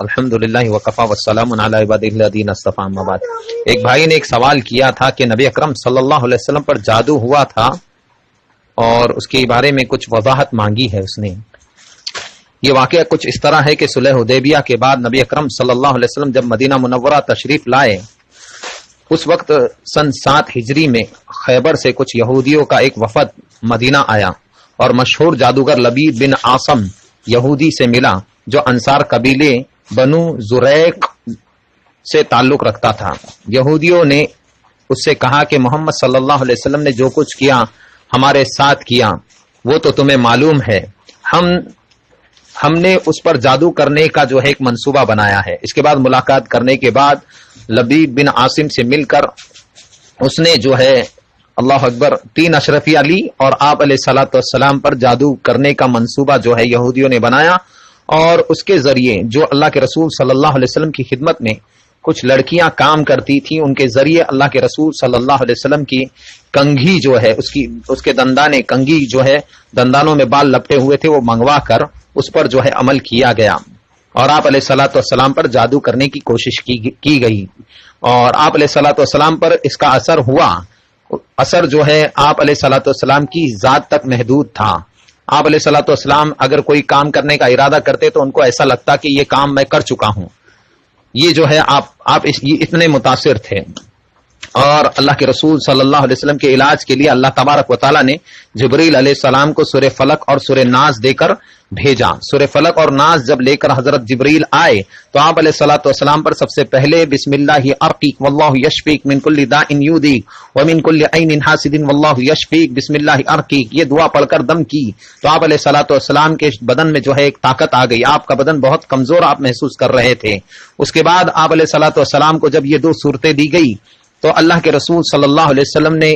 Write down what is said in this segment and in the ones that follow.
الحمدللہ وکفا والسلام علی عبادہ الذین اصطفی اما بعد۔ ایک بھائی نے ایک سوال کیا تھا کہ نبی اکرم صلی اللہ علیہ وسلم پر جادو ہوا تھا اور اس کے بارے میں کچھ وضاحت مانگی ہے اس نے۔ یہ واقعہ کچھ اس طرح ہے کہ صلح حدیبیہ کے بعد نبی اکرم صلی اللہ علیہ وسلم جب مدینہ منورہ تشریف لائے، اس وقت سن 7 ہجری میں خیبر سے کچھ یہودیوں کا ایک وفد مدینہ آیا اور مشہور جادوگر لبید بن عاصم یہودی سے ملا جو انصار قبیلے بنو زریق سے تعلق رکھتا تھا۔ یہودیوں نے اس سے کہا کہ محمد صلی اللہ علیہ وسلم نے جو کچھ کیا ہمارے ساتھ کیا وہ تو تمہیں معلوم ہے، ہم نے اس پر جادو کرنے کا جو ہے ایک منصوبہ بنایا ہے۔ اس کے بعد ملاقات کرنے کے بعد لبید بن عاصم سے مل کر اس نے جو ہے اللہ اکبر 3 اشرفیہ لی اور آپ علیہ الصلوۃ والسلام پر جادو کرنے کا منصوبہ جو ہے یہودیوں نے بنایا، اور اس کے ذریعے جو اللہ کے رسول صلی اللہ علیہ وسلم کی خدمت میں کچھ لڑکیاں کام کرتی تھیں، ان کے ذریعے اللہ کے رسول صلی اللہ علیہ وسلم کی کنگھی جو ہے اس کے دندانے کنگھی جو ہے دندانوں میں بال لپٹے ہوئے تھے وہ منگوا کر اس پر جو ہے عمل کیا گیا، اور آپ علیہ الصلوۃ والسلام پر جادو کرنے کی کوشش کی گئی، اور آپ علیہ الصلوۃ والسلام پر اس کا اثر ہوا۔ اثر جو ہے آپ علیہ الصلوۃ والسلام کی ذات تک محدود تھا۔ آپ علیہ الصلوۃ والسلام اگر کوئی کام کرنے کا ارادہ کرتے تو ان کو ایسا لگتا کہ یہ کام میں کر چکا ہوں۔ یہ جو ہے آپ اتنے متاثر تھے، اور اللہ کے رسول صلی اللہ علیہ وسلم کے علاج کے لیے اللہ تبارک و تعالیٰ نے جبریل علیہ السلام کو سورہ فلق اور سورہ ناس دے کر بھیجا۔ سورہ فلق اور ناس جب لے کر حضرت جبریل آئے تو آپ علیہ الصلوۃ والسلام پر سب سے پہلے بسم اللہ ارقیک واللہ یشفیک من کل داء یؤذیک ومن کل عین حاسد واللہ یشفیک بسم اللہ ارقیک، یہ دعا پڑھ کر دم کی تو آپ علیہ الصلوۃ والسلام کے بدن میں جو ہے ایک طاقت آ گئی، آپ کا بدن بہت کمزور آپ محسوس کر رہے تھے۔ اس کے بعد آپ علیہ الصلوۃ والسلام کو جب یہ 2 صورتیں دی گئی تو اللہ کے رسول صلی اللہ علیہ وسلم نے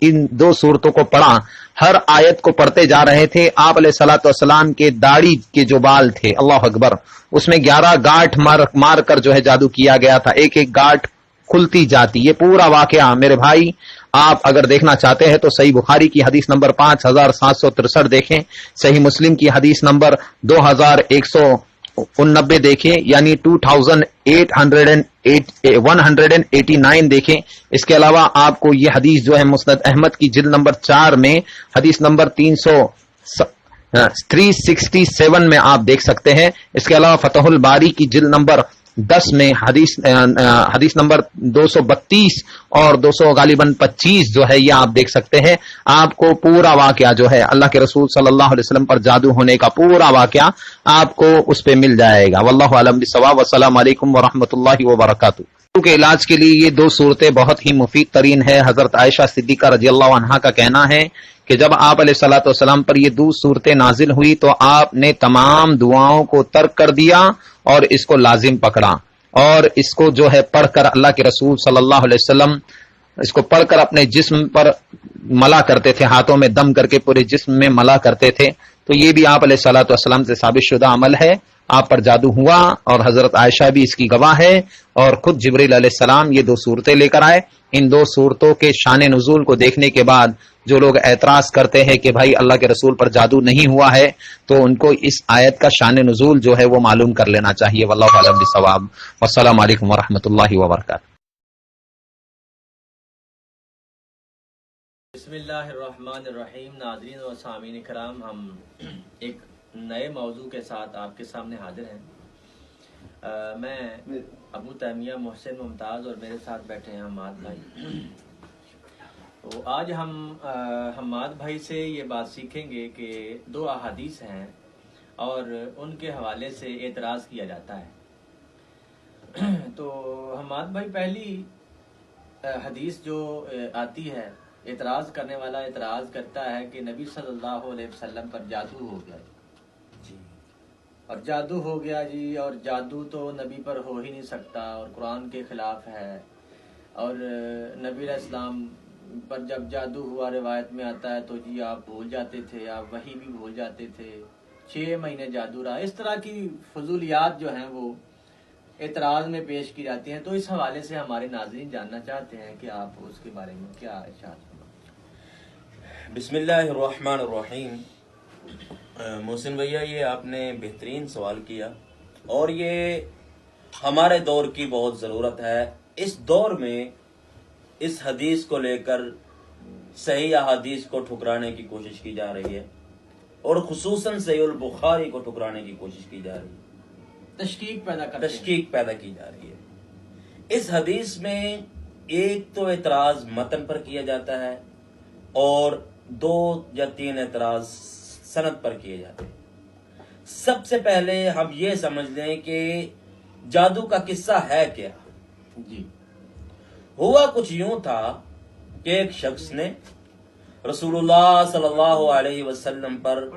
ان 2 صورتوں کو پڑھا، ہر آیت کو پڑھتے جا رہے تھے۔ آپ علیہ الصلوۃ والسلام کے داڑھی کے جو بال تھے اللہ اکبر اس میں 11 گاٹھ مار کر جو ہے جادو کیا گیا تھا، ایک ایک گاٹھ کھلتی جاتی۔ یہ پورا واقعہ میرے بھائی آپ اگر دیکھنا چاہتے ہیں تو صحیح بخاری کی حدیث نمبر 5763 دیکھیں، صحیح مسلم کی حدیث نمبر 2189 دیکھیں، یعنی 189 دیکھیں۔ اس کے علاوہ آپ کو یہ حدیث جو ہے مسند احمد کی جلد نمبر 4 میں حدیث نمبر 367 میں آپ دیکھ سکتے ہیں۔ اس کے علاوہ فتح الباری کی جلد نمبر 10 میں حدیث نمبر 232 اور 200 غالباً 25 جو ہے یہ آپ دیکھ سکتے ہیں۔ آپ کو پورا واقعہ جو ہے اللہ کے رسول صلی اللہ علیہ وسلم پر جادو ہونے کا پورا واقعہ آپ کو اس پہ مل جائے گا۔ واللہ اعلم بالصواب، والسلام علیکم ورحمۃ اللہ وبرکاتہ۔ کے علاج کے لیے یہ 2 صورتیں بہت ہی مفید ترین ہے۔ حضرت عائشہ صدیقہ رضی اللہ عنہا کا کہنا ہے کہ جب آپ علیہ الصلوۃ والسلام پر یہ 2 صورتیں نازل ہوئی تو آپ نے تمام دعاؤں کو ترک کر دیا اور اس کو لازم پکڑا، اور اس کو جو ہے پڑھ کر اللہ کے رسول صلی اللہ علیہ وسلم اس کو پڑھ کر اپنے جسم پر ملا کرتے تھے، ہاتھوں میں دم کر کے پورے جسم میں ملا کرتے تھے۔ تو یہ بھی آپ علیہ الصلوۃ والسلام سے ثابت شدہ عمل ہے، آپ پر جادو ہوا، اور حضرت عائشہ بھی اس کی گواہ ہے، اور خود جبریل علیہ السلام یہ 2 صورتیں لے کر آئے۔ ان 2 صورتوں کے شان نزول کو دیکھنے کے بعد جو لوگ اعتراض کرتے ہیں کہ بھائی اللہ کے رسول پر جادو نہیں ہوا ہے، تو ان کو اس آیت کا شان نزول جو ہے وہ معلوم کر لینا چاہیے۔ واللہ اعلم بالصواب، والسلام علیکم ورحمۃ اللہ وبرکاتہ۔ بسم اللہ الرحمن الرحیم۔ ناظرین و سامعین کرام، ہم ایک نئے موضوع کے ساتھ آپ کے سامنے حاضر ہیں۔ میں ابو تیمیہ محسن ممتاز اور میرے ساتھ بیٹھے ہیں حماد بھائی۔ تو آج ہم حماد بھائی سے یہ بات سیکھیں گے کہ 2 احادیث ہیں اور ان کے حوالے سے اعتراض کیا جاتا ہے۔ تو حماد بھائی، پہلی حدیث جو آتی ہے، اعتراض کرنے والا اعتراض کرتا ہے کہ نبی صلی اللہ علیہ وسلم پر جادو ہو گیا جی، اور جادو ہو گیا جی، اور جادو تو نبی پر ہو ہی نہیں سکتا اور قرآن کے خلاف ہے، اور نبی علیہ السلام پر جب جادو ہوا روایت میں آتا ہے تو جی آپ بھول جاتے تھے، آپ وہی بھی بھول جاتے تھے، 6 مہینے جادو رہا۔ اس طرح کی فضولیات جو ہیں وہ اعتراض میں پیش کی جاتی ہیں۔ تو اس حوالے سے ہمارے ناظرین جاننا چاہتے ہیں کہ آپ اس کے بارے میں کیا ارشاد۔ بسم اللہ الرحمن الرحیم۔ محسن بھیا، یہ آپ نے بہترین سوال کیا، اور یہ ہمارے دور کی بہت ضرورت ہے. اس دور میں اس حدیث کو لے کر صحیح احادیث کو ٹھکرانے کی کوشش کی جا رہی ہے اور خصوصاً صحیح البخاری کو ٹھکرانے کی کوشش کی جا رہی ہے, تشکیک پیدا کی جا رہی ہے. اس حدیث میں ایک تو اعتراض متن پر کیا جاتا ہے اور 2 یا 3 اعتراض سند پر کیے جاتے ہیں. سب سے پہلے ہم یہ سمجھ لیں کہ جادو کا قصہ ہے کیا. جی. ہوا کچھ یوں تھا کہ ایک شخص نے رسول اللہ صلی اللہ علیہ وسلم پر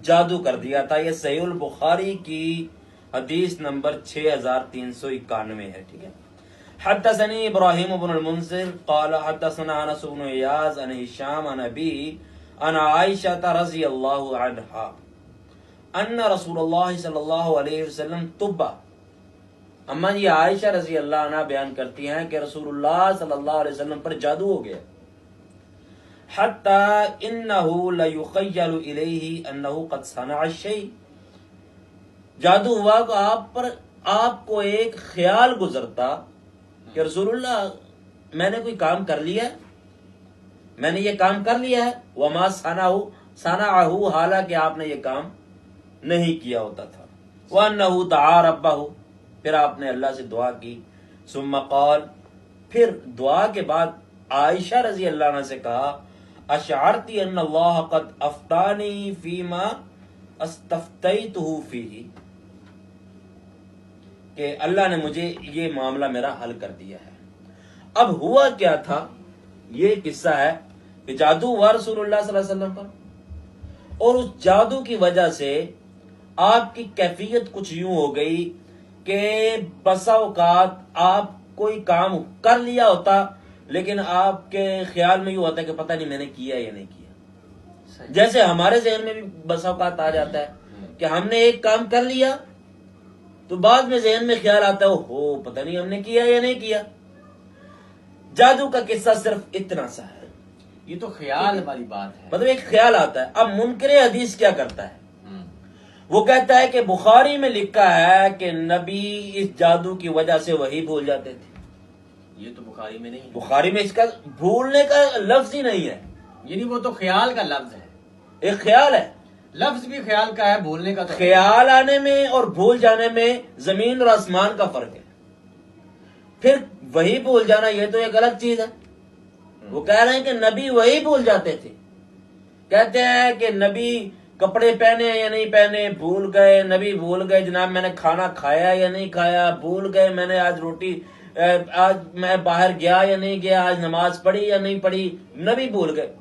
جادو کر دیا تھا. یہ صحیح البخاری کی حدیث نمبر 6391 ہے. ٹھیک ہے. حدثني ابراہیم بن المنذر قال حدثنا انس بن ایاز عن هشام عن ابيه عن عائشة رضی اللہ عنها ان رسول اللہ صلی اللہ علیہ وسلم طب. اما یہ عائشہ رضی اللہ عنہ بیان کرتی ہیں کہ رسول اللہ صلی اللہ علیہ وسلم پر جادو ہو گیا. حتی انه لیخیل الیہ انه قد صنع الشیء. جادو ہوا کہ آپ کو ایک خیال گزرتا کہ رسول اللہ میں نے کوئی کام کر لیا ہے, میں نے یہ کام کر لیا ہے. وما صنعہ حالانکہ آپ نے یہ کام نہیں کیا ہوتا تھا. وانہ دعا ربہ, پھر آپ نے اللہ سے دعا کی. ثم قال, پھر دعا کے بعد عائشہ رضی اللہ عنہ سے کہا اشعرتی ان اللہ قد افتانی فیما استفتیتہ فیہ, کہ اللہ نے مجھے یہ معاملہ میرا حل کر دیا ہے. اب ہوا کیا تھا, یہ قصہ ہے کہ جادو ہوا رسول اللہ صلی اللہ علیہ وسلم پر اور اس جادو کی وجہ سے آپ کی کیفیت کچھ یوں ہو گئی کہ بسا اوقات آپ کوئی کام کر لیا ہوتا لیکن آپ کے خیال میں یوں ہوتا ہے کہ پتہ نہیں میں نے کیا یا نہیں کیا. جیسے ہمارے ذہن میں بھی بسا اوقات آ جاتا ہے کہ ہم نے ایک کام کر لیا تو بعد میں ذہن میں خیال آتا ہے ہو پتہ نہیں ہم نے کیا یا نہیں کیا. جادو کا قصہ صرف اتنا سا ہے. یہ تو خیال والی بات ہے, مطلب ایک خیال آتا ہے. اب منکر حدیث کیا کرتا ہے, وہ کہتا ہے کہ بخاری میں لکھا ہے کہ نبی اس جادو کی وجہ سے وہی بھول جاتے تھے. یہ تو بخاری میں نہیں ہے. بخاری میں اس کا بھولنے کا لفظ ہی نہیں ہے, یعنی وہ تو خیال کا لفظ ہے, ایک خیال ہے. لفظ بھی خیال کا ہے, بھولنے کا تو خیال آنے میں اور بھول جانے میں زمین اور آسمان کا فرق ہے. پھر وہی بھول جانا یہ تو ایک الگ چیز ہے. وہ کہہ رہے ہیں کہ نبی وہی بھول جاتے تھے. کہتے ہیں کہ نبی کپڑے پہنے یا نہیں پہنے بھول گئے, نبی بھول گئے جناب میں نے کھانا کھایا یا نہیں کھایا, بھول گئے میں نے آج میں باہر گیا یا نہیں گیا, آج نماز پڑھی یا نہیں پڑھی, نبی بھول گئے.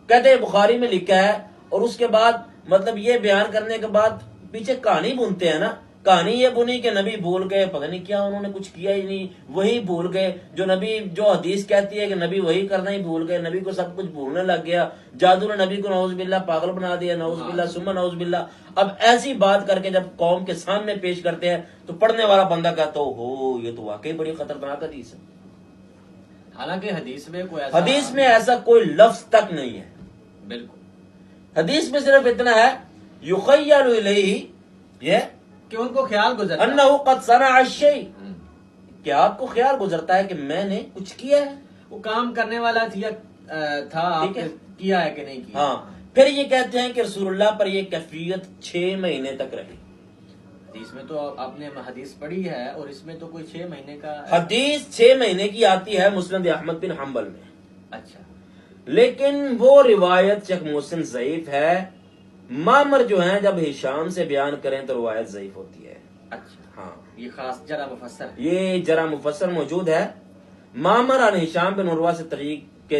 کہتے ہیں بخاری میں لکھا ہے. اور اس کے بعد مطلب یہ بیان کرنے کے بعد پیچھے کہانی بنتے ہیں نا, کہانی یہ بنی کہ نبی بھول گئے, پتہ نہیں کیا انہوں نے کچھ کیا ہی نہیں, وہی بھول گئے. جو حدیث کہتی ہے کہ نبی وہی کرنا ہی بھول گئے, نبی کو سب کچھ بھولنے لگ گیا, جادو نے نبی کو نعوذ باللہ پاگل بنا دیا, نعوذ باللہ ثم نعوذ باللہ. اب ایسی بات کر کے جب قوم کے سامنے پیش کرتے ہیں تو پڑھنے والا بندہ کہتا ہو یہ تو واقعی بڑی خطرناک حدیث ہے. حالانکہ حدیث میں ایسا کوئی لفظ تک نہیں ہے. بالکل حدیث میں صرف اتنا ہے یخیل الیہ, یہ کہ ان کو خیال گزرتا انہ قد صنع الشیء, کہ آپ کو خیال گزرتا ہے کہ میں نے کچھ کیا ہے. وہ کام کرنے والا تھا, آپ نے کیا ہے کہ نہیں کیا. ہاں. پھر یہ کہتے ہیں کہ رسول اللہ پر یہ کیفیت 6 مہینے تک رہی. حدیث میں تو آپ نے حدیث پڑھی ہے اور اس میں تو کوئی 6 مہینے کا حدیث 6 مہینے کی آتی ہے مسند احمد بن حنبل میں. اچھا, لیکن وہ روایت شیخ محسن ضعیف ہے. معمر جو ہیں جب ہشام سے بیان کریں تو روایت ضعیف ہوتی ہے. اچھا, ہاں یہ خاص جرا مفسر ہے. یہ جرا مفسر موجود ہے. معمر عن ہشام بن عروہ سے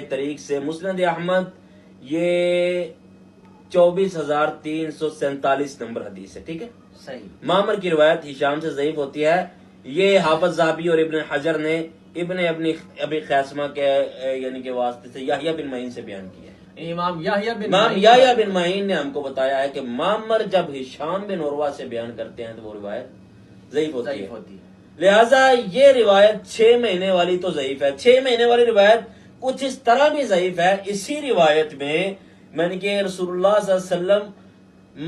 طریق سے مسند احمد یہ 24,347 نمبر حدیث ہے. ٹھیک ہے, صحیح. معمر کی روایت ہشام سے ضعیف ہوتی ہے. یہ حافظ ذہبی اور ابن حجر نے ابن ابی خیثمہ کے یعنی کہ واسطے سے یحییٰ بن معین سے بیان کیا ہے. امام یحییٰ بن معین نے ہم کو بتایا ہے کہ معمر جب ہشام بن عروہ سے بیان کرتے ہیں تو وہ روایت ضعیف ہوتی ہے. لہذا یہ روایت 6 مہینے والی تو ضعیف ہے. 6 مہینے والی روایت کچھ اس طرح بھی ضعیف ہے. اسی روایت میں نے کہ رسول اللہ صلی اللہ علیہ وسلم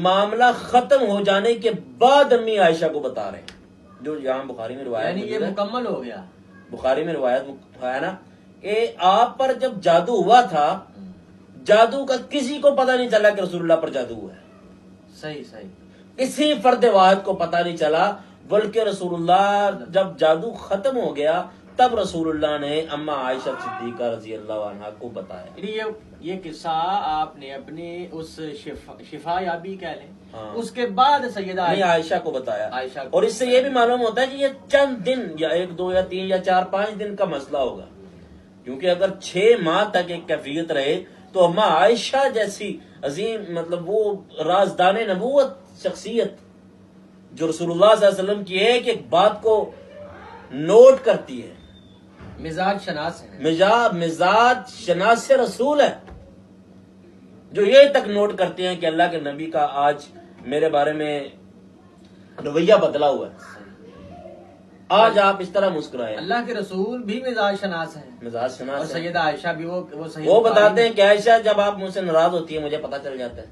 معاملہ ختم ہو جانے کے بعد امی عائشہ کو بتا رہے ہیں جو یہاں بخاری میں روایت یعنی یہ موجود ہے، مکمل ہو گیا. بخاری میں روایت ہے نا کہ آپ پر جب جادو ہوا تھا، جادو کا کسی کو پتہ نہیں چلا کہ رسول اللہ پر جادو ہوا ہے. صحیح صحیح. کسی فرد واحد کو پتہ نہیں چلا، بلکہ رسول اللہ جب جادو ختم ہو گیا تب رسول اللہ نے اما عائشہ صدیقہ رضی اللہ عنہا کو بتایا. یعنی یہ قصہ آپ نے اپنی اس شفا یابی کہہ لیں، ہاں. اس کے بعد سیدہ نہیں، عائشہ کو بتایا. عائشہ کو اور اس سے یہ بھی معلوم ہوتا ہے کہ یہ چند دن یا 1 2 یا 3 یا 4 5 دن کا مسئلہ ہوگا، کیونکہ اگر 6 ماہ تک ایک کیفیت رہے تو اما عائشہ جیسی عظیم مطلب وہ رازدان نبوت شخصیت جو رسول اللہ صلی اللہ علیہ وسلم کی ایک ایک بات کو نوٹ کرتی ہے، مزاج شناس ہے. مزاج شناس رسول ہے، جو یہ تک نوٹ کرتے ہیں کہ اللہ کے نبی کا آج میرے بارے میں رویہ بدلا ہوا ہے، آج آپ اس طرح مسکرائے. اللہ کے رسول بھی مزاج شناس ہیں، مزاج اور شناس ہے. سیدہ عائشہ بھی وہ صحیح وہ بخاری بتاتے میں ہیں کہ عائشہ جب آپ مجھ سے ناراض ہوتی ہے مجھے پتا چل جاتا ہے،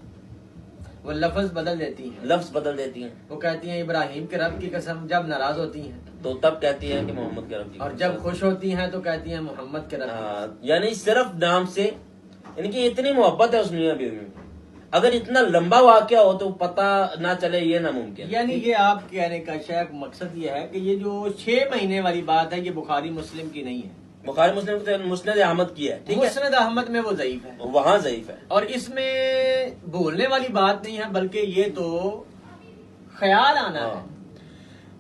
وہ لفظ بدل دیتی ہیں. لفظ بدل دیتی ہیں. وہ کہتی ہیں ابراہیم کے رب کی قسم جب ناراض ہوتی ہیں، تو تب کہتی ہیں کہ محمد کے رب کی اور جب خوش ہوتی ہیں تو کہتی ہیں محمد کے رب کی ہاں، قسم. یعنی صرف نام سے، یعنی کہ اتنی محبت ہے اس میاں بیوی میں، اگر اتنا لمبا واقعہ ہو تو پتہ نہ چلے یہ ناممکن. یعنی یہ آپ کہنے کا شاید مقصد یہ ہے کہ یہ جو 6 مہینے والی بات ہے یہ بخاری مسلم کی نہیں ہے. بخاری مسلم سے مسند احمد کی ہے، ٹھیک ہے، مسند احمد میں وہ ضعیف ہے، وہاں ضعیف ہے. اور اس میں بولنے والی بات نہیں ہے بلکہ یہ تو خیال آنا ہے.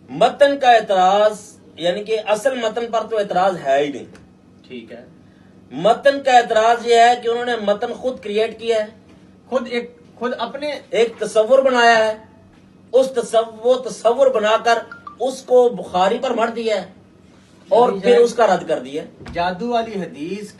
متن کا اعتراض، یعنی کہ اصل متن پر تو اعتراض ہے ہی نہیں. ٹھیک ہے. متن کا اعتراض یہ ہے کہ انہوں نے متن خود کریٹ کیا ہے، خود اپنے ایک تصور بنایا ہے، اس تصور بنا کر اس کو بخاری پر مر دیا ہے اور پھر اس کا رد کر دیا. جادو والی حدیث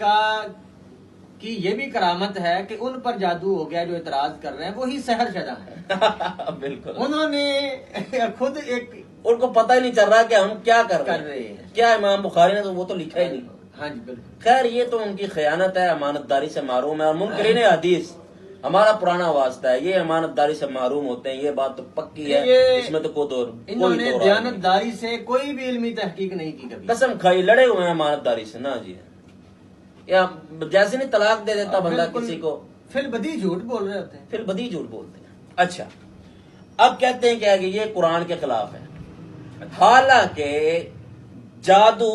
کی یہ بھی کرامت ہے کہ ان پر جادو ہو گیا جو اعتراض کر رہے ہیں وہی سحر شدہ ہے. بالکل، انہوں نے خود ایک ان کو پتہ ہی نہیں چل رہا کہ ہم کیا کر رہے ہیں. کیا امام بخاری نے تو وہ تو لکھا ہی نہیں. ہاں جی بالکل. خیر یہ تو ان کی خیانت ہے، امانت داری سے محروم ہے. اور منکرین حدیث ہمارا پرانا واسطہ ہے، یہ امانت داری سے محروم ہوتے ہیں، یہ بات تو پکی ہے، اس میں تو انہوں نے دیانت داری سے کوئی بھی علمی تحقیق نہیں کی کبھی. قسم کھائی لڑے ہوئے ہیں امانت داری سے. نہ جی، یا جیسے نہیں طلاق دے دیتا بندہ کسی کو، پھر بدی جھوٹ بول رہے ہوتے ہیں. پھر بدی جھوٹ بولتے ہیں. اچھا، اب کہتے ہیں کہ یہ قرآن کے خلاف ہے، حالانکہ جادو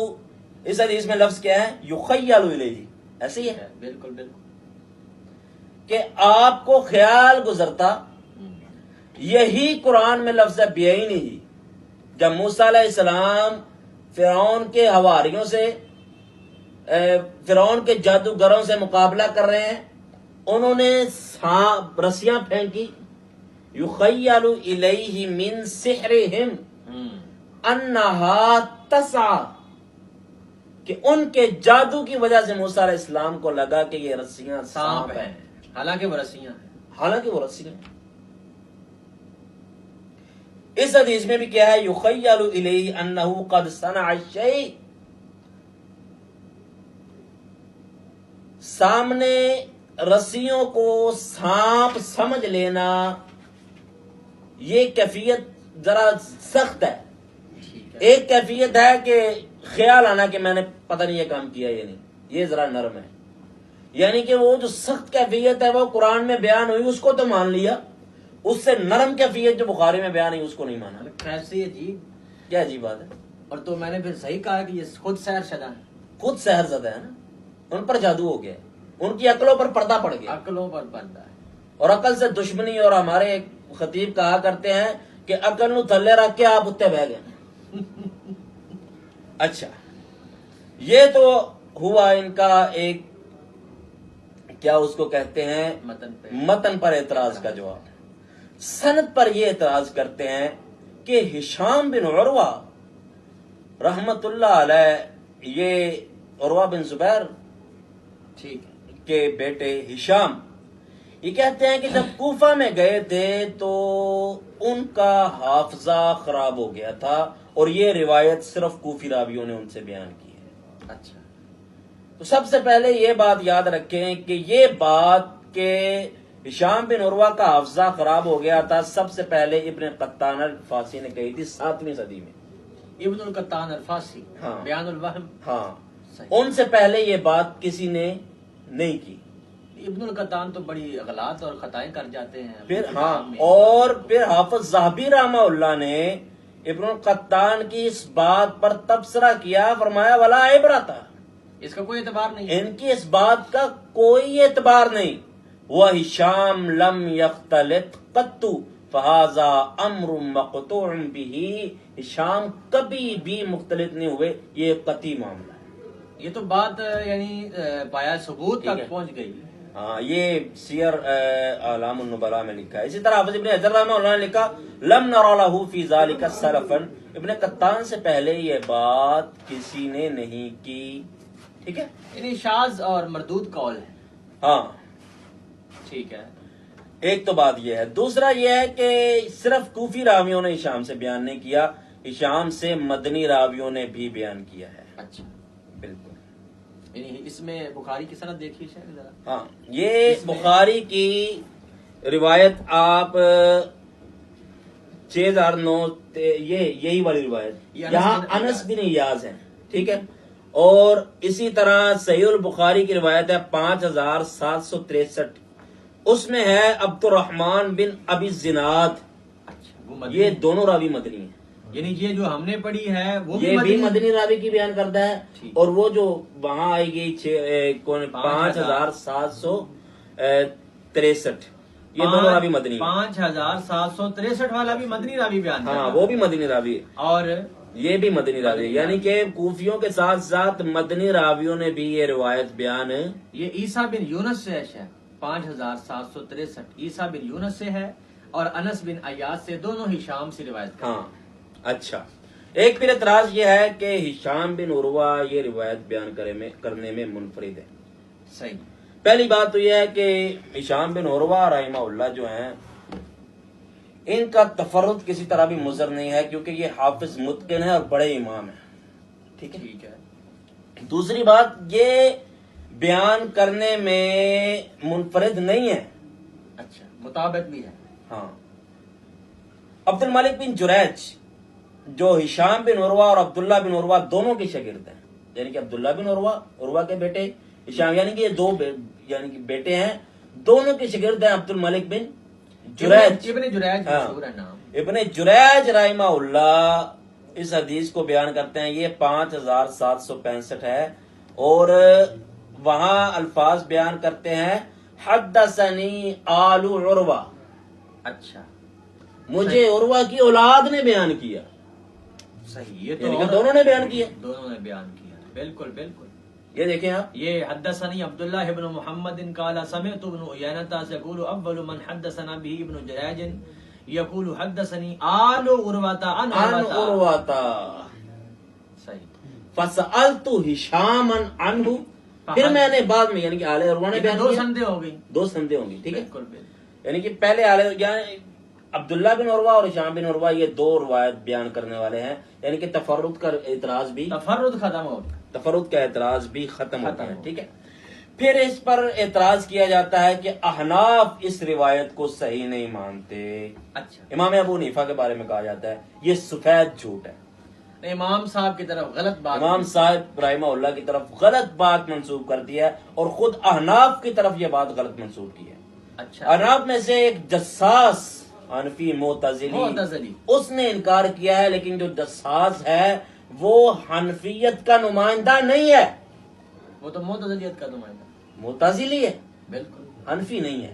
اس حدیث میں لفظ کیا ہے؟ یخیل الیہ، ایسے ہی ہے بالکل بالکل کہ آپ کو خیال گزرتا. یہی قرآن میں لفظ ہے بیعینہ، جب موسیٰ علیہ السلام فرعون کے حواریوں سے، فرعون کے جادوگروں سے مقابلہ کر رہے ہیں، انہوں نے رسیاں پھینکی. یخیل الیہ من سحرہم انہا تسعی، کہ ان کے جادو کی وجہ سے موسیٰ علیہ السلام کو لگا کہ یہ رسیاں سانپ ہیں، حالانکہ وہ رسیاں ہیں. حالانکہ وہ رسیاں. اس حدیث میں بھی کیا ہے؟ یخیل الیہ انہ قد صنع الشیء، سامنے رسیوں کو سانپ سمجھ لینا یہ کیفیت ذرا سخت ہے. ایک کیفیت ہے کہ خیال آنا کہ میں نے پتہ نہیں یہ کام کیا یہ نہیں، یہ ذرا نرم ہے. یعنی کہ وہ جو سخت کیفیت ہے وہ قرآن میں بیان ہوئی اس کو تو مان لیا، اس سے نرم کیفیت جو بخاری میں بیان ہوئی اس کو نہیں مانا. کیسی عجیب، کیا عجیب بات ہے. اور تو میں نے پھر صحیح کہا کہ یہ خود سحر شدہ ہے، خود سحر زدہ ہے نا، ان پر جادو ہو گیا، ان کی عقلوں پر پردہ پڑ گیا، عقلوں پر پردہ ہے. اور عقل سے دشمنی. اور ہمارے خطیب کہا کرتے ہیں کہ عقل نو تھلے رکھ کے آپ اتنے بہ گئے. اچھا، یہ تو ہوا ان کا ایک کیا اس کو کہتے ہیں متن پر اعتراض کا جواب. سند پر یہ اعتراض کرتے ہیں کہ ہشام بن عروہ رحمت اللہ علیہ، یہ عروہ بن زبیر ٹھیک کے بیٹے ہشام، یہ کہتے ہیں کہ جب کوفہ میں گئے تھے تو ان کا حافظہ خراب ہو گیا تھا، اور یہ روایت صرف کوفی راویوں نے ان سے بیان کی ہے. اچھا، تو سب سے پہلے یہ بات یاد رکھیں کہ یہ بات کہ ہشام بن عروہ کا حافظہ خراب ہو گیا تھا سب سے پہلے ابن قطان الفاسی نے کہی تھی 7ویں صدی میں. ابن القطان الفاسی ہاں۔ بیان الوہم، ہاں، صحیح۔ ان سے پہلے یہ بات کسی نے نہیں کی۔ ابن القطان تو بڑی غلط اور خطائیں کر جاتے ہیں پھر اپنی ہاں، کتاب میں۔ اور پھر حافظ ذہبی رحمہ اللہ نے ابن القطان کی اس بات پر تبصرہ کیا، فرمایا ولا عبرت، اس کا کوئی اعتبار نہیں ہے۔ ان کی اس بات کا کوئی اعتبار نہیں۔ وہ ہشام لم یختلط قط فہذا امر مقطوع به، ہشام کبھی بھی مختلط نہیں ہوئے، یہ قطعی معاملہ ہے۔ یہ تو بات یعنی پایا ثبوت ٹھیک ہے۔ تک پہنچ گئی۔ ہاں، یہ سیر اعلام النبلاء میں لکھا ہے۔ اسی طرح حافظ ابن حجر رحمہ اللہ نے لکھا لم نرى له فی ذلک سلفا، ابن قطان سے پہلے یہ بات کسی نے نہیں کی۔ ٹھیک ہے، یعنی شاذ اور مردود قول ہے۔ ہاں، ٹھیک ہے۔ ایک تو بات یہ ہے۔ دوسرا یہ ہے کہ صرف کوفی راویوں نے ہشام سے بیان نہیں کیا، ہشام سے مدنی راویوں نے بھی بیان کیا ہے۔ اچھا، بالکل، یعنی اس میں بخاری کی سند دیکھیے شاید ذرا۔ ہاں، یہ بخاری کی روایت آپ 6009 یہی والی روایت، یہ انس یہاں بن انس بن ایاز ہے، ٹھیک ہے، اور اسی طرح صحیح البخاری کی روایت ہے 5763، اس میں ہے عبد الرحمن بن ابی الزناد، اچھا، وہ مدنی، یہ دونوں راوی مدنی ہیں۔ یعنی یہ جو ہم نے پڑھی ہے وہ یہ بھی مدنی راوی کی بیان کرتا ہے، ٹھیک۔ اور وہ جو وہاں آئے گی 5763، یہ دونوں راوی مدنی ہیں۔ 5763 والا بھی مدنی راوی بیان کر رہا ہاں، ہے۔ وہ بھی مدنی راوی ہے، اور یہ بھی مدنی راوی ہے، یعنی کہ کوفیوں کے ساتھ ساتھ مدنی راویوں نے بھی یہ روایت بیان یہ عیسیٰ بن یونس سے ہے شاید 5763، عیسیٰ بن یونس سے ہے اور انس بن ایاز سے، دونوں ہشام سے روایت کرتے ہیں۔ ہاں، اچھا۔ ایک پھر اعتراض یہ ہے کہ ہشام بن عروہ یہ روایت بیان کرنے میں منفرد ہے۔ صحیح۔ پہلی بات تو یہ ہے کہ ہشام بن عروہ رحمہ اللہ جو ہیں، ان کا تفرد کسی طرح بھی مضر نہیں ہے، کیونکہ یہ حافظ متقن ہے اور بڑے امام ہیں، ٹھیک ہے۔ ٹھیک ہے۔ دوسری بات، یہ بیان کرنے میں منفرد نہیں ہے۔ اچھا، مطابق بھی ہے۔ ہاں، عبد الملک بن جریج جو ہشام بن عروہ اور عبداللہ بن عروہ دونوں کے شاگرد ہیں، یعنی کہ عبداللہ بن عروہ کے بیٹے ہشام، یعنی کہ یہ دو یعنی کہ بیٹے ہیں، دونوں کے شاگرد ہیں عبد الملک بن جریج۔ ابن جریج ہاں، مشہور ہے نام۔ ابن جریج رحمہ اللہ اس حدیث کو بیان کرتے ہیں، یہ 5765 ہے، اور وہاں الفاظ بیان کرتے ہیں حدثنی آل عروہ، اچھا، مجھے عروہ کی اولاد نے بیان کیا، صحیح۔ یہ تو یعنی کہ دونوں نے بیان کیا۔ دونوں نے بیان کیا، بالکل بالکل۔ یہ دیکھیں آپ، یہ حدثنی عبداللہ ابن محمد قال سمعت ابن عیینہ یقول اول من حدثنا به ابن جریج یقول حدثنی آل عروہ عن عن عروہ۔ عروہ صحیح۔ فسألت ہشاما عنہ، پھر میں نے بعد میں، یعنی کہ آل عروہ نے یہ بیان دو کیا، سندیں ہو گئی۔ دو سندیں ہوں گی، ٹھیک ہے، بالکل بالکل۔ یعنی کہ پہلے یعنی عبداللہ بن عروہ اور ہشام بن عروہ یہ دو روایت بیان کرنے والے ہیں، یعنی کہ تفرد کا اعتراض بھی، تفرد ختم ہو گیا۔ تفرد کا اعتراض بھی ختم ہوتا ہے، ہو ٹھیک ہے۔ پھر اس پر اعتراض کیا جاتا ہے کہ احناف اس روایت کو صحیح نہیں مانتے۔ اچھا، امام ابو حنیفہ کے بارے میں کہا جاتا ہے یہ سفید جھوٹ ہے، امام صاحب کی طرف غلط بات، امام صاحب رحمہ اللہ کی طرف غلط بات منسوب کر دی ہے، اور خود احناف کی طرف یہ بات غلط منسوب کی ہے۔ اچھا، احناف میں سے ایک جساس حنفی معتزلی، اس نے انکار کیا ہے، لیکن جو جساس ہے وہ حنفیت کا نمائندہ نہیں ہے، وہ تو معتزلیت کا نمائندہ، معتزلی ہے، بالکل۔ حنفی نہیں ہے۔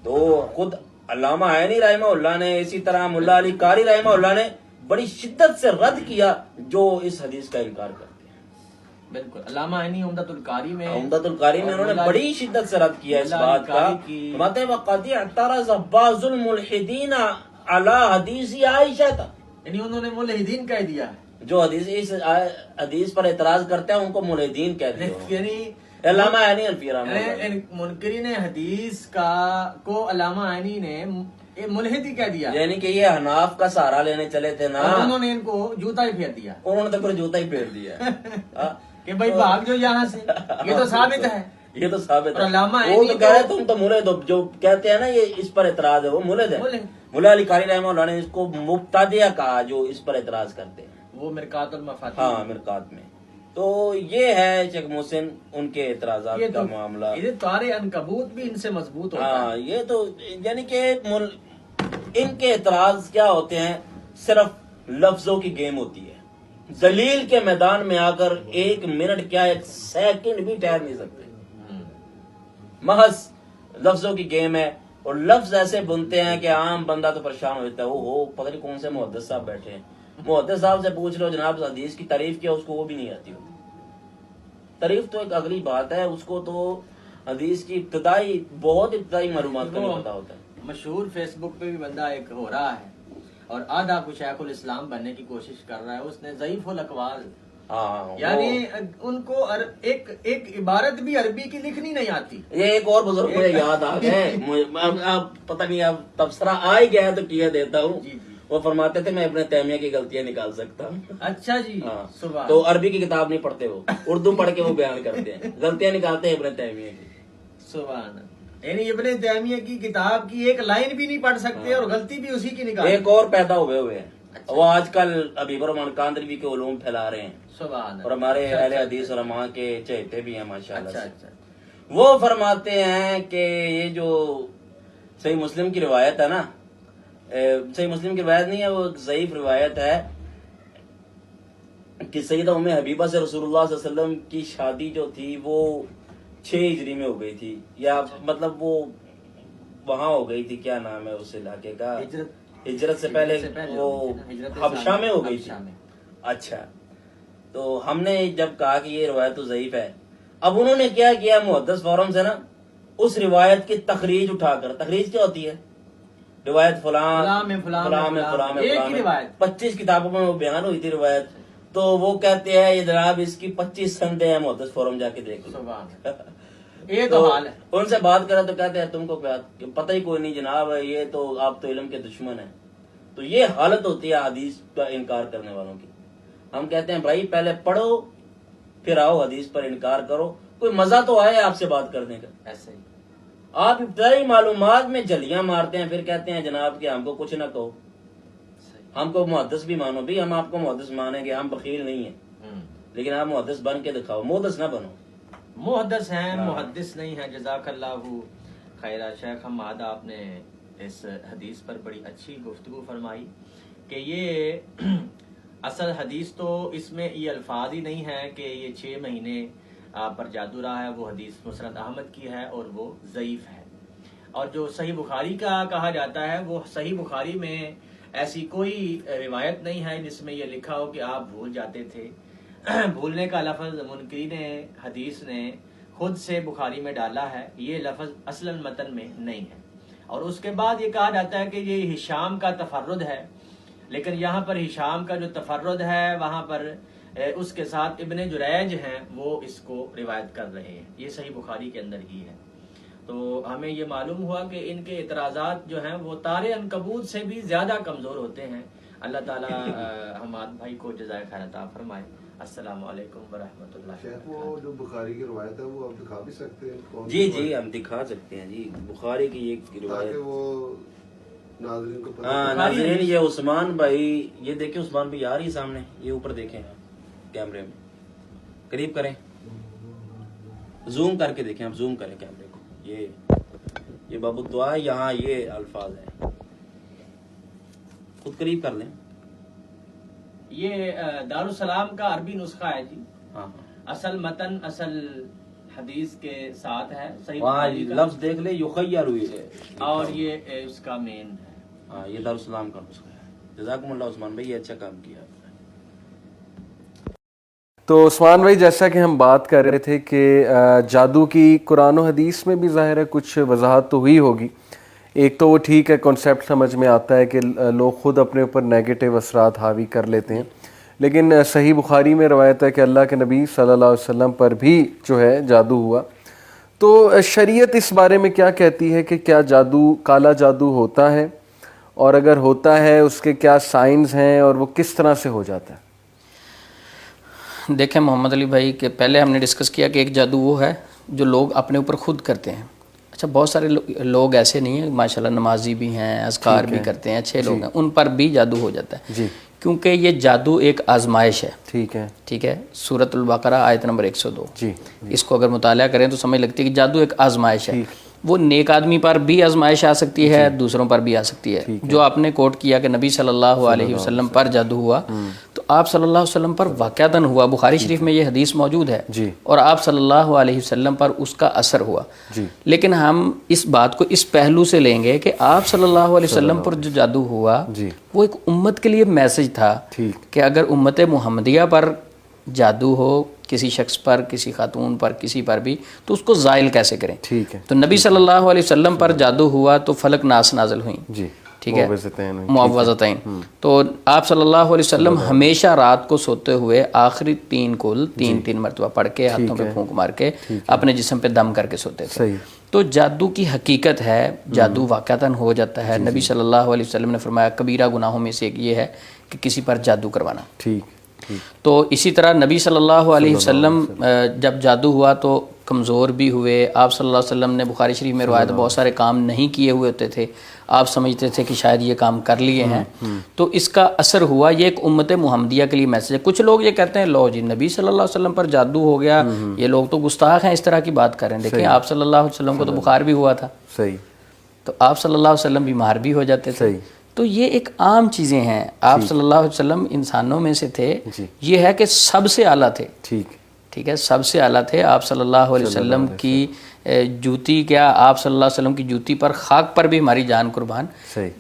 تو خود علامہ عینی رحمہ اللہ نے، اسی طرح ملا علی قاری رحمہ اللہ نے بڑی شدت سے رد کیا جو اس حدیث کا انکار کرتے ہیں۔ بالکل، علامہ عینی عمدۃ القاری میں، عمدۃ القاری میں انہوں نے بڑی شدت سے رد کیا اس بات کا، فرماتے ہیں وَقَدْ اعْتَرَضَ بَعْضُ الْمُلْحِدِينَ عَلَى حَدِيثِ عائشہ، یعنی انہوں نے ملحدین کہہ دیا ہے، جو اس حدیث پر اعتراض کرتے ہیں ان کو ملحدین کہتے ہیں، یعنی علامہ عینی الفی رحمہ اللہ، منکرین حدیث کو علامہ عینی نے ملحد ہی کہہ دیا، یعنی کہ یہ حناف کا سہارا لینے چلے تھے نا، اور انہوں نے ان کو جوتا ہی پھیر دیا انہوں نے تو پھر جوتا ہی پھیر دیا ہے۔ کہ بھائی بھاگ جو یہاں سے، یہ تو ثابت ہے، یہ تو ثابت اور ہے. علامہ وہ عینی تو کہہ رہے تم تو ملحد ہو، جو کہتے ہیں نا یہ اس پر اعتراض ہے وہ ملحد ہے. ملا علی قاری رحمہ اللہ نے اس کو مبتدیہ کہا جو اس پر اعتراض کرتے ہیں. وہ مرکات المفاتیح. ہاں مرکات میں. تو یہ ہے شیخ محسن ان کے اعتراضات کا معاملہ. یہ تارے عنکبوت بھی ان سے مضبوط ہوتا ہے. ہاں یہ تو یعنی کہ ان کے اعتراض کیا ہوتے ہیں، صرف لفظوں کی گیم ہوتی ہے. ذلیل کے میدان میں آ کر 1 منٹ کیا 1 سیکنڈ بھی ٹھہر نہیں سکتے. محض لفظوں کی گیم ہے، اور لفظ ایسے بنتے ہیں کہ عام بندہ تو پریشان ہو جاتا ہے. وہ پتہ نہیں کون سے محدث صاحب بیٹھے ہیں، محدث صاحب سے پوچھ لو جناب حدیث کی تعریف کیا، اس کو وہ بھی نہیں آتی ہوتی. تعریف تو ایک اگلی بات ہے، اس کو تو حدیث کی بہت ابتدائی معلومات کا نہیں پتا ہوتا ہے. مشہور فیس بک پہ بھی بندہ ایک ہو رہا ہے اور آدھا کو شیخ الاسلام بننے کی کوشش کر رہا ہے. اس نے ضعیف الاقوال، یعنی ان کو ایک عبارت بھی عربی کی لکھنی نہیں آتی. یہ ایک اور بزرگ مجھے یاد آ گئے، اب پتہ نہیں اب تبصرہ آ ہی گیا تو کیا دیتا ہوں. وہ فرماتے تھے میں ابن تیمیہ کی غلطیاں نکال سکتا ہوں. اچھا جی. تو عربی کی کتاب نہیں پڑھتے، وہ اردو پڑھ کے وہ بیان کرتے ہیں، غلطیاں نکالتے ہیں ابن تیمیہ کی. سبحان. یعنی ابن تیمیہ کی کتاب کی ایک لائن بھی نہیں پڑھ سکتے اور غلطی بھی اسی کی نکالتے. ایک اور پیدا ہوئے ہیں، وہ آج کل حبیب الرحمن کاندھلوی کے علوم پھیلا رہے ہیں. سبحان. اور ہمارے اہل حدیث علماء کے چہتے بھی ہیں ماشاءاللہ سے. وہ فرماتے ہیں کہ یہ جو صحیح مسلم کی روایت ہے نا، صحیح مسلم کی روایت نہیں ہے، وہ ضعیف روایت ہے کہ سیدہ ام حبیبہ سے رسول اللہ صلی اللہ علیہ وسلم کی شادی جو تھی وہ 6 ہجری میں ہو گئی تھی، یا مطلب وہ وہاں ہو گئی تھی، کیا نام ہے اس علاقے کا، ہجرت سے پہلے وہ حبشہ میں ہو گئی تھی. اچھا، تو ہم نے جب کہا کہ یہ روایت تو ضعیف ہے، اب انہوں نے کیا کیا، محدث فورم سے نا اس روایت کی تخریج اٹھا کر، تخریج کیا ہوتی ہے، روایت فلاں 25 کتابوں میں وہ بیان ہوئی تھی روایت، تو وہ کہتے ہیں یہ جناب اس کی 25 سندیں ہیں، محدث فورم جا کے دیکھ لو. یہ تو حال ہے. ان سے بات کرا تو کہتے ہیں تم کو پتہ ہی کوئی نہیں جناب، یہ تو آپ تو علم کے دشمن ہیں. تو یہ حالت ہوتی ہے حدیث کا انکار کرنے والوں کی. ہم کہتے ہیں بھائی پہلے پڑھو پھر آؤ حدیث پر انکار کرو، کوئی مزہ تو آئے آپ سے بات کرنے کا. ایسے ہی آپ ابتدائی معلومات میں جھلیاں مارتے ہیں، پھر کہتے ہیں جناب کہ ہم کو کچھ نہ کہو، ہم کو محدث بھی مانو. بھی ہم آپ کو محدث مانیں گے، ہم بخیل نہیں ہیں، لیکن آپ محدث بن کے دکھاؤ، محدث نہ بنو. محدث ہیں محدث نہیں ہیں. جزاک اللہ خیر. شیخ حماد آپ نے اس حدیث پر بڑی اچھی گفتگو فرمائی کہ یہ اصل حدیث تو اس میں یہ الفاظ ہی نہیں ہے کہ یہ 6 مہینے آپ پر جادو رہا ہے، وہ حدیث مسند احمد کی ہے اور وہ ضعیف ہے. اور جو صحیح بخاری کا کہا جاتا ہے، وہ صحیح بخاری میں ایسی کوئی روایت نہیں ہے جس میں یہ لکھا ہو کہ آپ بھول جاتے تھے. بھولنے کا لفظ منکرین حدیث نے خود سے بخاری میں ڈالا ہے، یہ لفظ اصلاً متن میں نہیں ہے. اور اس کے بعد یہ کہا جاتا ہے کہ یہ ہشام کا تفرد ہے، لیکن یہاں پر ہشام کا جو تفرد ہے وہاں پر اس کے ساتھ ابن جریج ہیں، وہ اس کو روایت کر رہے ہیں. یہ صحیح بخاری کے اندر ہی ہے. تو ہمیں یہ معلوم ہوا کہ ان کے اعتراضات جو ہیں وہ تارے عنکبوت سے بھی زیادہ کمزور ہوتے ہیں. اللہ تعالیٰ حماد بھائی کو جزائے خیر عطا فرمائے. السلام علیکم ورحمۃ اللہ. وہ جو بخاری کی روایت ہے وہ آپ دکھا بھی سکتے ہیں؟ جی ہم دکھا سکتے ہیں جی، بخاری کی ایک روایت وہ ناظرین کو پتہ. ہاں ناظرین، یہ عثمان بھائی، یہ دیکھیں عثمان بھائی آ رہی سامنے، یہ اوپر دیکھیں کیمرے میں، قریب کریں، زوم کر کے دیکھیں، آپ زوم کریں کیمرے کو. یہ باب الدعاء، یہاں یہ الفاظ ہیں، خود قریب کر لیں. یہ دارالسلام کا عربی نسخہ ہے جی. ہاں اصل متن اصل حدیث کے ساتھ ہے، صحیح وہاں بخاری کا. لفظ دیکھ لیں، یخیر ہوئی ہے، اور یہ اس کا مین ہے. ہاں یہ دارالسلام کا نسخہ ہے. جزاکم اللہ عثمان بھائی، یہ اچھا کام کیا آپ نے. تو عثمان بھائی، جیسا کہ ہم بات کر رہے تھے کہ جادو کی قرآن و حدیث میں بھی ظاہر ہے کچھ وضاحت تو ہوئی ہوگی. ایک تو وہ ٹھیک ہے، کنسیپٹ سمجھ میں آتا ہے کہ لوگ خود اپنے اوپر نیگیٹو اثرات حاوی کر لیتے ہیں، لیکن صحیح بخاری میں روایت ہے کہ اللہ کے نبی صلی اللہ علیہ وسلم پر بھی جو ہے جادو ہوا. تو شریعت اس بارے میں کیا کہتی ہے کہ کیا جادو، کالا جادو ہوتا ہے، اور اگر ہوتا ہے اس کے کیا سائنز ہیں اور وہ کس طرح سے ہو جاتا ہے؟ دیکھیں محمد علی بھائی، کہ پہلے ہم نے ڈسکس کیا کہ ایک جادو وہ ہے جو لوگ اپنے اوپر خود کرتے ہیں. اچھا بہت سارے لوگ ایسے نہیں ہیں ماشاءاللہ نمازی بھی ہیں, اذکار بھی کرتے ہیں, اچھے لوگ ہیں, ان پر بھی جادو ہو جاتا ہے جی, کیونکہ یہ جادو ایک آزمائش ہے. ٹھیک ہے. سورۃ البقرہ آیت نمبر 102. جی, اس کو اگر مطالعہ کریں تو سمجھ لگتی ہے کہ جادو ایک آزمائش ہے. وہ نیک آدمی پر بھی آزمائش آ سکتی ہے, دوسروں پر بھی آ سکتی ہے. جو آپ نے کوٹ کیا کہ نبی صلی اللہ علیہ وسلم پر جادو ہوا, تو آپ صلی اللہ علیہ وسلم پر واقعتاً ہوا, بخاری شریف میں یہ حدیث موجود ہے, اور آپ صلی اللہ علیہ وسلم پر اس کا اثر ہوا. لیکن ہم اس بات کو اس پہلو سے لیں گے کہ آپ صلی اللہ علیہ وسلم پر جو جادو ہوا وہ ایک امت کے لیے میسج تھا کہ اگر امت محمدیہ پر جادو ہو, کسی شخص پر, کسی خاتون پر, کسی پر بھی, تو اس کو زائل کیسے کریں. تو نبی صلی اللہ علیہ وسلم پر جادو ہوا تو فلق ناس نازل ہوئیں, ٹھیک ہے, معوذتین. تو آپ صلی اللہ علیہ وسلم ہمیشہ رات کو سوتے ہوئے آخری 3 مرتبہ پڑھ کے, ہاتھوں پہ پھونک مار کے, اپنے جسم پہ دم کر کے سوتے تھے. تو جادو کی حقیقت ہے, جادو واقعتاً ہو جاتا ہے. نبی صلی اللہ علیہ وسلم نے فرمایا کبیرہ گناہوں میں سے ایک یہ ہے کہ کسی پر جادو کروانا. تو اسی طرح نبی صلی اللہ علیہ وسلم جب جادو ہوا تو کمزور بھی ہوئے. آپ صلی اللہ علیہ وسلم نے بخاری شریف میں روایت بہت سارے کام نہیں کیے ہوئے ہوتے تھے, آپ سمجھتے تھے کہ شاید یہ کام کر لیے ہیں, تو اس کا اثر ہوا. یہ ایک امت محمدیہ کے لیے میسج ہے. کچھ لوگ یہ کہتے ہیں لو جی نبی صلی اللہ علیہ وسلم پر جادو ہو گیا, یہ لوگ تو گستاخ ہیں اس طرح کی بات کر رہے ہیں. دیکھیں آپ صلی اللہ علیہ وسلم کو تو بخار بھی ہوا تھا, تو آپ صلی اللہ علیہ وسلم بیمار بھی ہو جاتے تھے. تو یہ ایک عام چیزیں ہیں. آپ صلی اللہ علیہ وسلم انسانوں میں سے تھے, یہ ہے کہ سب سے اعلیٰ تھے, ٹھیک ہے, سب سے اعلیٰ تھے. آپ صلی اللہ علیہ وسلم کی جوتی, کیا آپ صلی اللہ علیہ وسلم کی جوتی پر, خاک پر بھی ہماری جان قربان,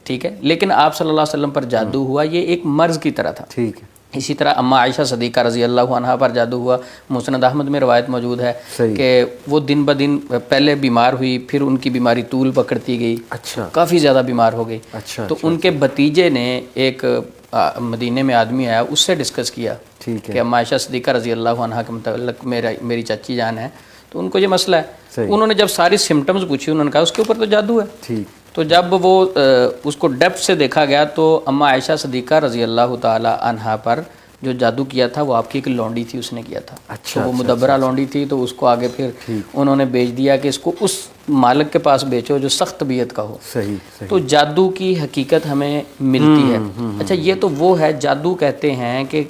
ٹھیک ہے, لیکن آپ صلی اللہ علیہ وسلم پر جادو ہوا یہ ایک مرض کی طرح تھا. اسی طرح اما عائشہ صدیقہ رضی اللہ عنہا پر جادو ہوا. مسند احمد میں روایت موجود ہے کہ وہ دن بدن پہلے بیمار ہوئی, پھر ان کی بیماری طول پکڑتی گئی, کافی زیادہ بیمار ہو گئی. تو ان کے بھتیجے نے, ایک مدینے میں آدمی آیا, اس سے ڈسکس کیا کہ اما عائشہ صدیقہ رضی اللہ عنہا کے متعلق میری چچی جان ہے, تو ان کو یہ مسئلہ ہے. انہوں نے جب ساری سمٹمز پوچھی, انہوں نے کہا اس کے اوپر تو جادو ہے. تو جب وہ اس کو ڈیپتھ سے دیکھا گیا تو اما عائشہ صدیقہ رضی اللہ تعالی عنہا پر جو جادو کیا تھا وہ آپ کی ایک لونڈی تھی, اس نے کیا تھا. تو وہ مدبرہ لونڈی تھی, تو اس کو آگے پھر انہوں نے بیچ دیا کہ اس کو اس مالک کے پاس بیچو جو سخت طبیعت کا ہو. تو جادو کی حقیقت ہمیں ملتی ہے. اچھا یہ تو وہ ہے, جادو کہتے ہیں کہ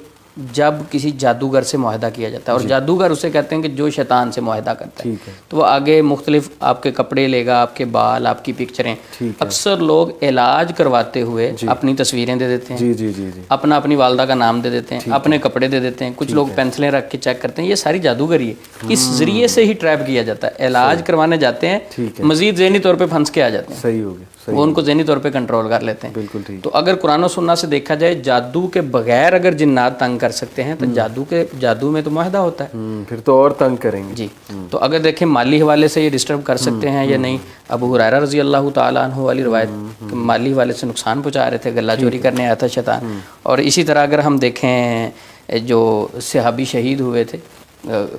جب کسی جادوگر سے معاہدہ کیا جاتا ہے, اور جادوگر اسے کہتے ہیں کہ جو شیطان سے معاہدہ کرتا ہے. تو وہ آگے مختلف آپ کے کپڑے لے گا, آپ کے بال, آپ کی پکچریں. اکثر لوگ علاج کرواتے ہوئے اپنی تصویریں دے دیتے ہیں, اپنی والدہ کا نام دے دیتے ہیں, اپنے کپڑے دے دیتے ہیں. کچھ لوگ پینسلیں رکھ کے چیک کرتے ہیں. یہ ساری جادوگری ہے, اس ذریعے سے ہی ٹریپ کیا جاتا ہے. علاج کروانے جاتے ہیں, مزید ذہنی طور پہ پھنس کے آ جاتے ہیں. صحیح ہو گیا, وہ ان کو ذہنی طور پہ کنٹرول کر لیتے ہیں. بالکل ٹھیک. تو اگر قرآن و سنت سے دیکھا جائے, جادو کے بغیر اگر جنات تنگ کر سکتے ہیں تو جادو میں تو معاہدہ ہوتا ہے, پھر تو اور تنگ کریں گے. جی, تو اگر دیکھیں مالی حوالے سے یہ ڈسٹرب کر سکتے ہیں یا نہیں. ابو ہریرہ رضی اللہ تعالیٰ عنہ والی روایت, مالی حوالے سے نقصان پہنچا رہے تھے, غلہ چوری کرنے آیا تھا شیطان. اور اسی طرح اگر ہم دیکھیں جو صحابی شہید ہوئے تھے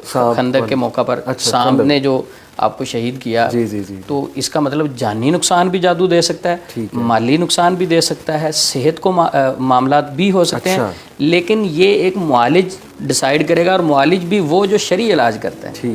خندق کے موقع پر, سام نے جو آپ کو شہید کیا, تو اس کا مطلب جانی نقصان بھی جادو دے سکتا ہے, مالی نقصان بھی دے سکتا ہے, صحت کو معاملات بھی ہو سکتے ہیں. لیکن یہ ایک معالج ڈیسائیڈ کرے گا, اور معالج بھی وہ جو شرعی علاج کرتا ہے.